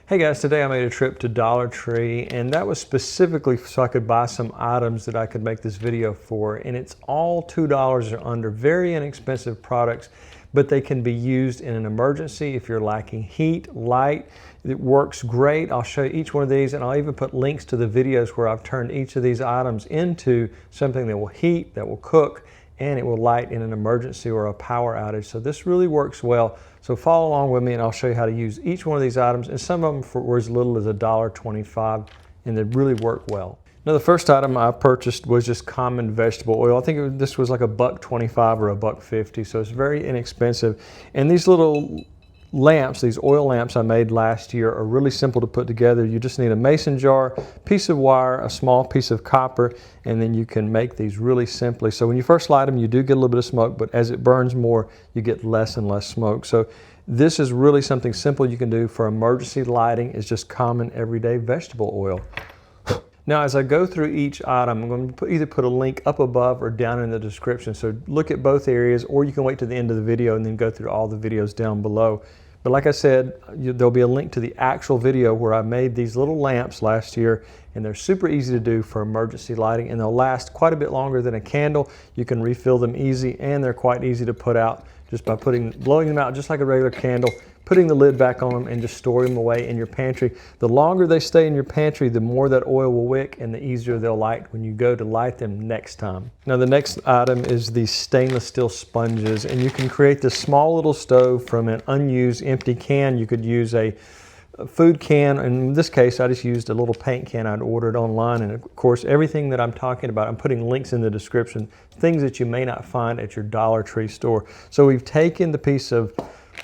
Hey guys, today I made a trip to Dollar Tree, and that was specifically so I could buy some items that I could make this video for, and it's all $2 or under. Very inexpensive products, but they can be used in an emergency if you're lacking heat, light. It works great. I'll show you each one of these, and I'll even put links to the videos where I've turned each of these items into something that will heat, that will cook, and it will light in an emergency or a power outage. So this really works well. So follow along with me and I'll show you how to use each one of these items, and some of them for as little as $1.25, and they really work well. Now the first item I purchased was just common vegetable oil. I think this was like $1.25 or $1.50, so it's very inexpensive. And these little lamps, these oil lamps I made last year, are really simple to put together. You just need a mason jar, piece of wire, a small piece of copper, and then you can make these really simply. So when you first light them, you do get a little bit of smoke, but as it burns more, you get less and less smoke. So this is really something simple you can do for emergency lighting. It's just common everyday vegetable oil. Now, as I go through each item, I'm going to either put a link up above or down in the description. So look at both areas, or you can wait to the end of the video and then go through all the videos down below. But like I said, there'll be a link to the actual video where I made these little lamps last year, and they're super easy to do for emergency lighting, and they'll last quite a bit longer than a candle. You can refill them easy, and they're quite easy to put out just by blowing them out just like a regular candle, putting the lid back on them, and just storing them away in your pantry. The longer they stay in your pantry, the more that oil will wick, and the easier they'll light when you go to light them next time. Now the next item is these stainless steel sponges, and you can create this small little stove from an unused empty can. You could use a food can. In this case, I just used a little paint can I'd ordered online, and of course everything that I'm talking about, I'm putting links in the description, things that you may not find at your Dollar Tree store. So we've taken the piece of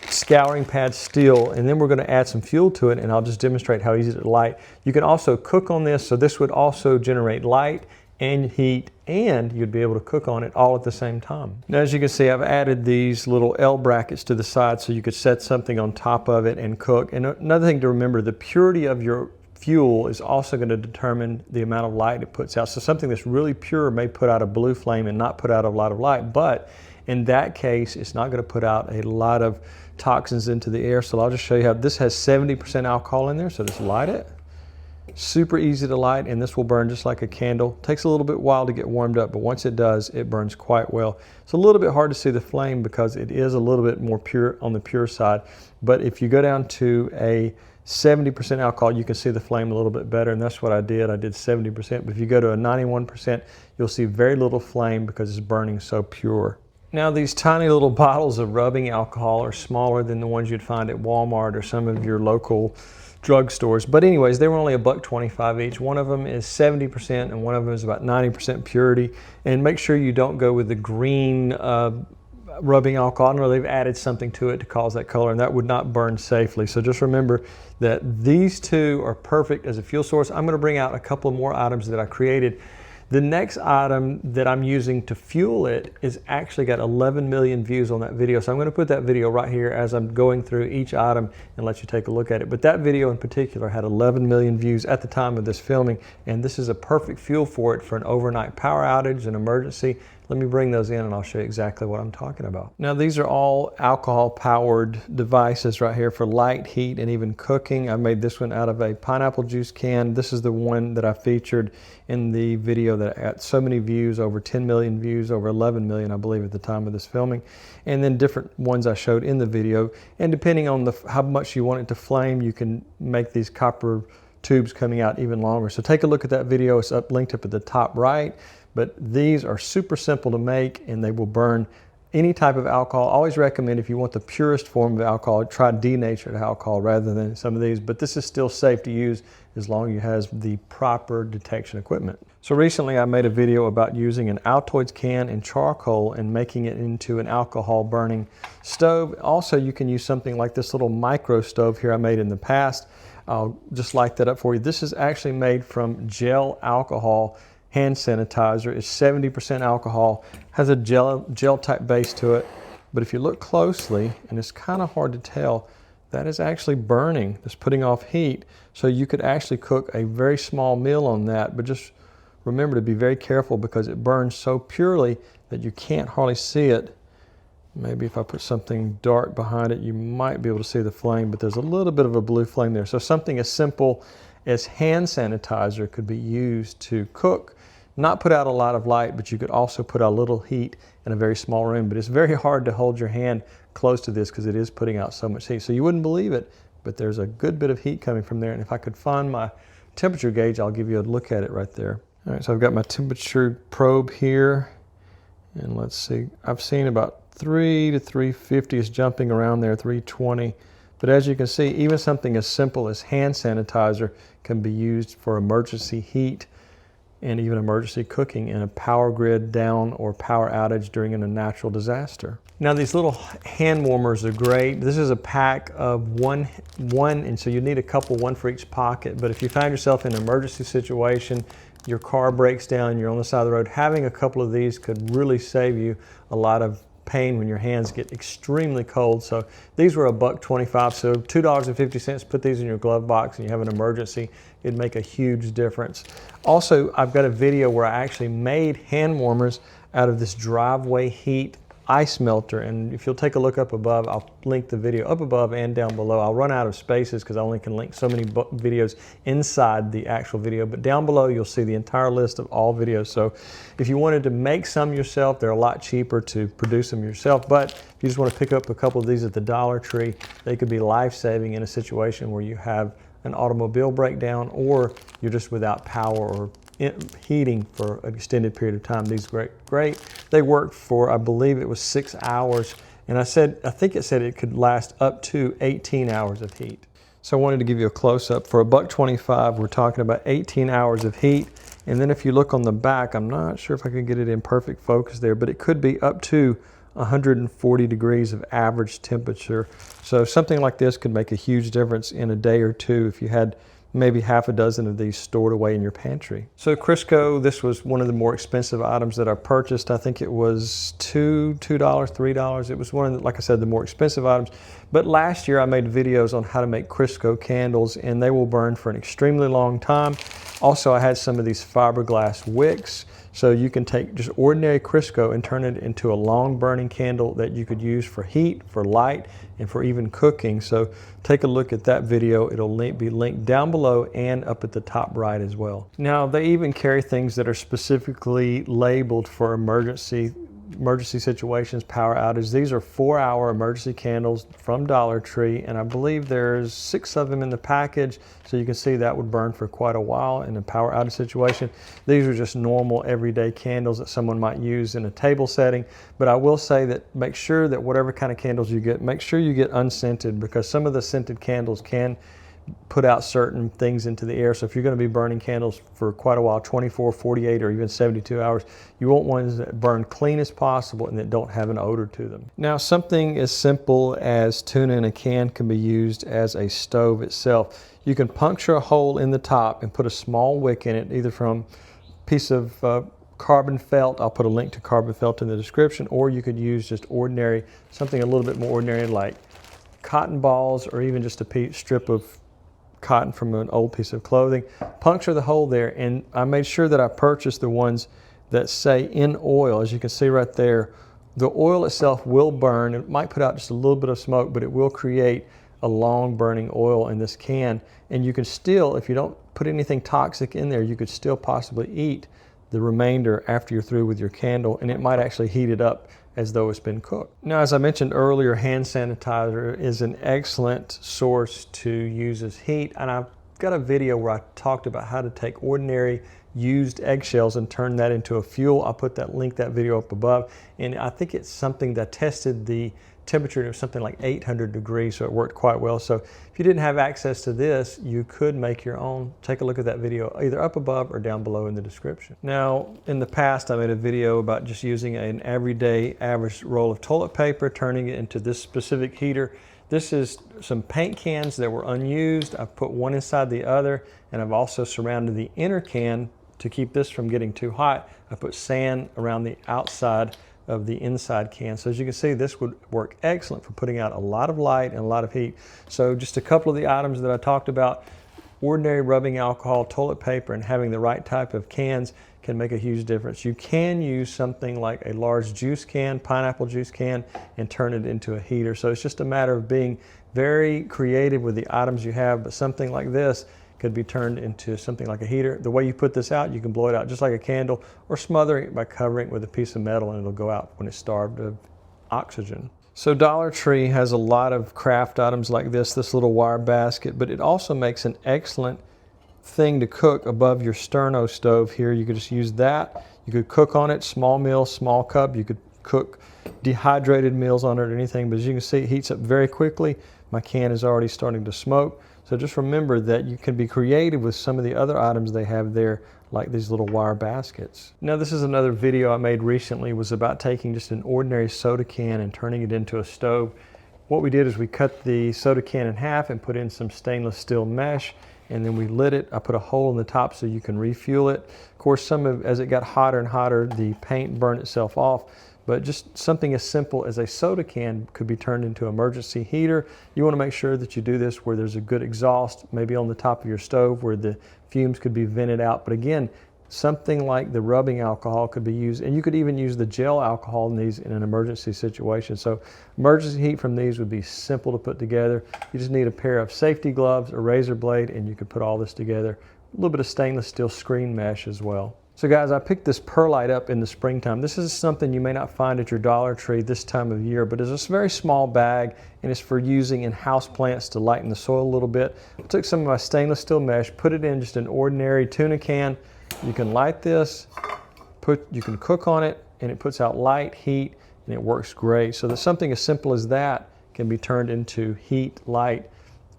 scouring pad steel, and then we're going to add some fuel to it, and I'll just demonstrate how easy to light. You can also cook on this, so this would also generate light and heat, and you'd be able to cook on it all at the same time. Now, as you can see, I've added these little L brackets to the side so you could set something on top of it and cook. And another thing to remember, the purity of your fuel is also going to determine the amount of light it puts out. So something that's really pure may put out a blue flame and not put out a lot of light, but in that case, it's not going to put out a lot of toxins into the air. So I'll just show you how this has 70% alcohol in there, so just light it. Super easy to light, and this will burn just like a candle. Takes a little bit while to get warmed up, but once it does, it burns quite well. It's a little bit hard to see the flame because it is a little bit more pure on the pure side, but if you go down to a 70% alcohol, you can see the flame a little bit better, and that's what I did. I did 70%, but if you go to a 91%, you'll see very little flame because it's burning so pure. Now, these tiny little bottles of rubbing alcohol are smaller than the ones you'd find at Walmart or some of your local drugstores. But anyways, they were only $1.25 each. One of them is 70% and one of them is about 90% purity. And make sure you don't go with the green rubbing alcohol. I know they've added something to it to cause that color, and that would not burn safely. So just remember that these two are perfect as a fuel source. I'm going to bring out a couple more items that I created. The next item that I'm using to fuel it is actually got 11 million views on that video. So I'm going to put that video right here as I'm going through each item and let you take a look at it. But that video in particular had 11 million views at the time of this filming, and this is a perfect fuel for it for an overnight power outage, an emergency. Let me bring those in and I'll show you exactly what I'm talking about. Now, these are all alcohol powered devices right here for light, heat, and even cooking. I made this one out of a pineapple juice can. This is the one that I featured in the video that got so many views, over 10 million views, over 11 million, I believe, at the time of this filming. And then different ones I showed in the video. And depending on how much you want it to flame, you can make these copper tubes coming out even longer. So take a look at that video. It's linked up at the top right. But these are super simple to make, and they will burn any type of alcohol. I always recommend, if you want the purest form of alcohol, try denatured alcohol rather than some of these, but this is still safe to use as long as it has the proper detection equipment. So recently I made a video about using an Altoids can and charcoal and making it into an alcohol burning stove. Also, you can use something like this little micro stove here I made in the past. I'll just light that up for you. This is actually made from gel alcohol hand sanitizer. It's 70% alcohol, has a gel type base to it. But if you look closely, and it's kind of hard to tell, that is actually burning. It's putting off heat. So you could actually cook a very small meal on that, but just remember to be very careful because it burns so purely that you can't hardly see it Maybe if I put something dark behind it, you might be able to see the flame, but there's a little bit of a blue flame there. So something as simple as hand sanitizer could be used to cook, not put out a lot of light, but you could also put out a little heat in a very small room. But it's very hard to hold your hand close to this because it is putting out so much heat. So you wouldn't believe it, but there's a good bit of heat coming from there. And if I could find my temperature gauge, I'll give you a look at it right there. All right, so I've got my temperature probe here. And let's see, I've seen about 3 to 350 is jumping around there, 320. But as you can see, even something as simple as hand sanitizer can be used for emergency heat and even emergency cooking in a power grid down or power outage during a natural disaster. Now these little hand warmers are great. This is a pack of one, and so you need a couple, one for each pocket. But if you find yourself in an emergency situation, your car breaks down, you're on the side of the road, having a couple of these could really save you a lot of pain when your hands get extremely cold. So these were $1.25, so $2.50. Put these in your glove box and you have an emergency, it'd make a huge difference. Also, I've got a video where I actually made hand warmers out of this driveway heat ice melter, and if you'll take a look up above, I'll link the video up above and down below. I'll run out of spaces because I only can link so many videos inside the actual video, but down below you'll see the entire list of all videos. So if you wanted to make some yourself, they're a lot cheaper to produce them yourself, but if you just want to pick up a couple of these at the Dollar Tree, they could be life-saving in a situation where you have an automobile breakdown or you're just without power or heating for an extended period of time. These are great. They worked for, I believe it was 6 hours, and I think it said it could last up to 18 hours of heat. So I wanted to give you a close-up. For $1.25, we're talking about 18 hours of heat. And then if you look on the back, I'm not sure if I can get it in perfect focus there, but it could be up to 140 degrees of average temperature. So something like this could make a huge difference in a day or two if you had maybe half a dozen of these stored away in your pantry. So Crisco, this was one of the more expensive items that I purchased. I think it was $2, $3. It was one of the, like I said, the more expensive items. But last year I made videos on how to make Crisco candles, and they will burn for an extremely long time. Also, I had some of these fiberglass wicks. So you can take just ordinary Crisco and turn it into a long burning candle that you could use for heat, for light, and for even cooking. So take a look at that video. It'll be linked down below and up at the top right as well. Now they even carry things that are specifically labeled for emergency situations, power outage. These are 4-hour emergency candles from Dollar Tree, and I believe there's 6 of them in the package, so you can see that would burn for quite a while in a power outage situation. These are just normal everyday candles that someone might use in a table setting, but I will say that make sure that whatever kind of candles you get, make sure you get unscented, because some of the scented candles can put out certain things into the air. So if you're going to be burning candles for quite a while, 24, 48, or even 72 hours, you want ones that burn clean as possible and that don't have an odor to them. Now, something as simple as tuna in a can can be used as a stove itself. You can puncture a hole in the top and put a small wick in it, either from a piece of carbon felt. I'll put a link to carbon felt in the description, or you could use just ordinary, something a little bit more ordinary like cotton balls, or even just a strip of cotton from an old piece of clothing. Puncture the hole there, and I made sure that I purchased the ones that say in oil. As you can see right there, the oil itself will burn. It might put out just a little bit of smoke, but it will create a long burning oil in this can, and you can still, if you don't put anything toxic in there, you could still possibly eat the remainder after you're through with your candle, and it might actually heat it up as though it's been cooked. Now, as I mentioned earlier, hand sanitizer is an excellent source to use as heat, and I've got a video where I talked about how to take ordinary used eggshells and turn that into a fuel. I'll put that video up above, and I think it's something that tested the temperature, and it was something like 800 degrees, so it worked quite well. So if you didn't have access to this, you could make your own. Take a look at that video either up above or down below in the description. Now, in the past, I made a video about just using an everyday average roll of toilet paper, turning it into this specific heater. This is some paint cans that were unused. I've put one inside the other, and I've also surrounded the inner can to keep this from getting too hot. I put sand around the outside of the inside can. So as you can see, this would work excellent for putting out a lot of light and a lot of heat. So just a couple of the items that I talked about. ordinary rubbing alcohol, toilet paper, and having the right type of cans can make a huge difference. You can use something like a large juice can, pineapple juice can, and turn it into a heater. So it's just a matter of being very creative with the items you have, but something like this could be turned into something like a heater. The way you put this out, you can blow it out just like a candle, or smother it by covering it with a piece of metal, and it'll go out when it's starved of oxygen. So Dollar Tree has a lot of craft items like this little wire basket, but it also makes an excellent thing to cook above your sterno stove here. You could just use that. You could cook on it, small meal, small cup. You could cook dehydrated meals on it or anything, but as you can see, it heats up very quickly. My can is already starting to smoke. So just remember that you can be creative with some of the other items they have there, like these little wire baskets. Now this is another video I made recently. It was about taking just an ordinary soda can and turning it into a stove. What we did is we cut the soda can in half and put in some stainless steel mesh, and then we lit it. I put a hole in the top so you can refuel it. Of course, as it got hotter and hotter, the paint burned itself off. But just something as simple as a soda can could be turned into an emergency heater. You want to make sure that you do this where there's a good exhaust, maybe on the top of your stove where the fumes could be vented out. But again, something like the rubbing alcohol could be used, and you could even use the gel alcohol in these in an emergency situation. So emergency heat from these would be simple to put together. You just need a pair of safety gloves, a razor blade, and you could put all this together. A little bit of stainless steel screen mesh as well. So guys, I picked this perlite up in the springtime. This is something you may not find at your Dollar Tree this time of year, but it's a very small bag, and it's for using in house plants to lighten the soil a little bit. I took some of my stainless steel mesh, put it in just an ordinary tuna can. You can light this, you can cook on it, and it puts out light, heat, and it works great. So that something as simple as that can be turned into heat, light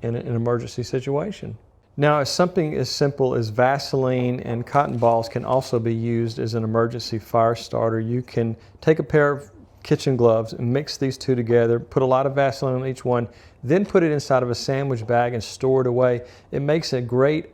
in an emergency situation. Now, something as simple as Vaseline and cotton balls can also be used as an emergency fire starter. You can take a pair of kitchen gloves and mix these two together, put a lot of Vaseline on each one, then put it inside of a sandwich bag and store it away. It makes a great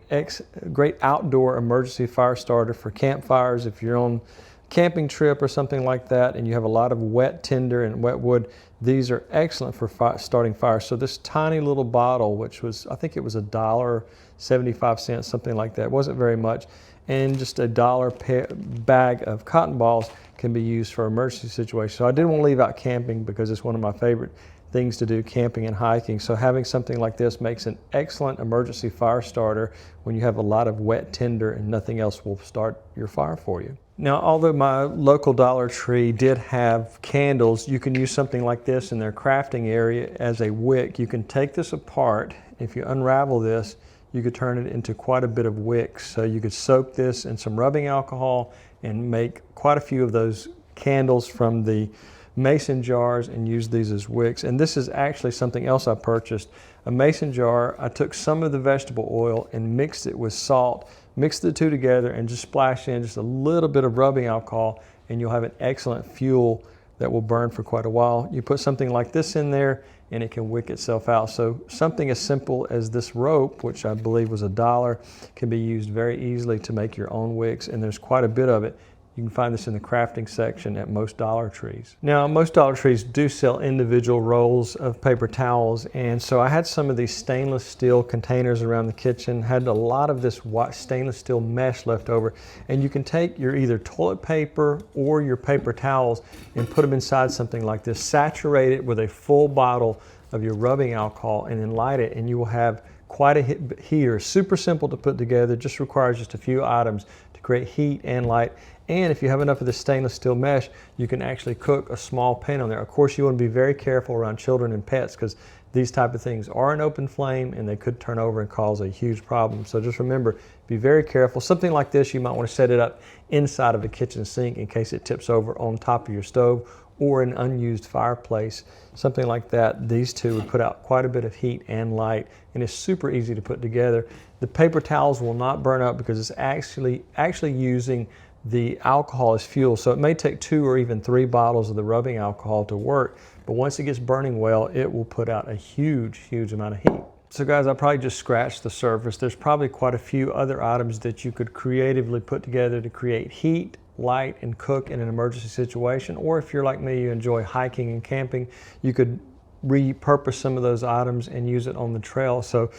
outdoor emergency fire starter for campfires. If you're on a camping trip or something like that and you have a lot of wet tinder and wet wood, these are excellent for starting fires. So this tiny little bottle, which was, I think it was $1.75, something like that. It wasn't very much. And just a $1 bag of cotton balls can be used for emergency situations. So I didn't want to leave out camping because it's one of my favorite things to do, camping and hiking. So having something like this makes an excellent emergency fire starter when you have a lot of wet tinder and nothing else will start your fire for you. Now, although my local Dollar Tree did have candles, you can use something like this in their crafting area as a wick. You can take this apart. If you unravel this, you could turn it into quite a bit of wicks. So you could soak this in some rubbing alcohol and make quite a few of those candles from the mason jars and use these as wicks. And this is actually something else I purchased. A mason jar, I took some of the vegetable oil and mixed it with salt, mixed the two together and just splash in just a little bit of rubbing alcohol, and you'll have an excellent fuel that will burn for quite a while. You put something like this in there and it can wick itself out. So something as simple as this rope, which I believe was $1, can be used very easily to make your own wicks, and there's quite a bit of it. You can find this in the crafting section at most Dollar Trees. Now, most Dollar Trees do sell individual rolls of paper towels, and so I had some of these stainless steel containers around the kitchen, had a lot of this stainless steel mesh left over, and you can take your either toilet paper or your paper towels and put them inside something like this, saturate it with a full bottle of your rubbing alcohol, and then light it, and you will have quite a heater. Super simple to put together, just requires just a few items to create heat and light. And if you have enough of this stainless steel mesh, you can actually cook a small pan on there. Of course, you want to be very careful around children and pets because these type of things are an open flame and they could turn over and cause a huge problem. So just remember, be very careful. Something like this, you might want to set it up inside of a kitchen sink in case it tips over on top of your stove or an unused fireplace. Something like that, these two would put out quite a bit of heat and light, and it's super easy to put together. The paper towels will not burn up because it's actually using the alcohol as fuel. So it may take 2 or even 3 bottles of the rubbing alcohol to work, but once it gets burning well, it will put out a huge amount of heat. So guys, I probably just scratched the surface. There's probably quite a few other items that you could creatively put together to create heat, light, and cook in an emergency situation. Or if you're like me, you enjoy hiking and camping, you could repurpose some of those items and use it on the trail. So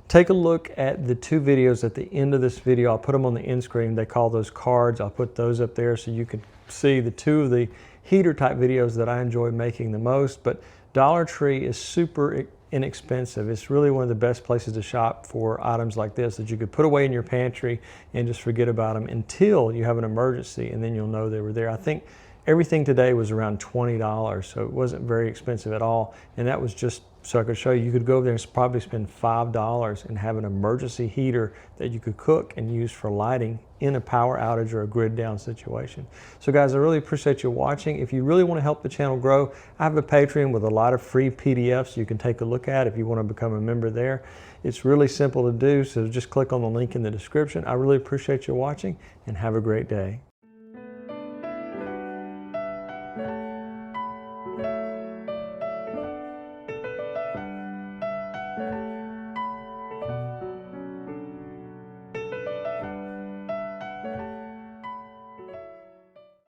Take a look at the two videos at the end of this video. I'll put them on the end screen. They call those cards. I'll put those up there so you can see the two of the heater type videos that I enjoy making the most. But Dollar Tree is super inexpensive. It's really one of the best places to shop for items like this that you could put away in your pantry and just forget about them until you have an emergency, and then you'll know they were there. I think everything today was around $20, so it wasn't very expensive at all. And that was just so I could show you, you could go over there and probably spend $5 and have an emergency heater that you could cook and use for lighting in a power outage or a grid down situation. So guys, I really appreciate you watching. If you really want to help the channel grow, I have a Patreon with a lot of free PDFs you can take a look at if you want to become a member there. It's really simple to do, so just click on the link in the description. I really appreciate you watching, and have a great day.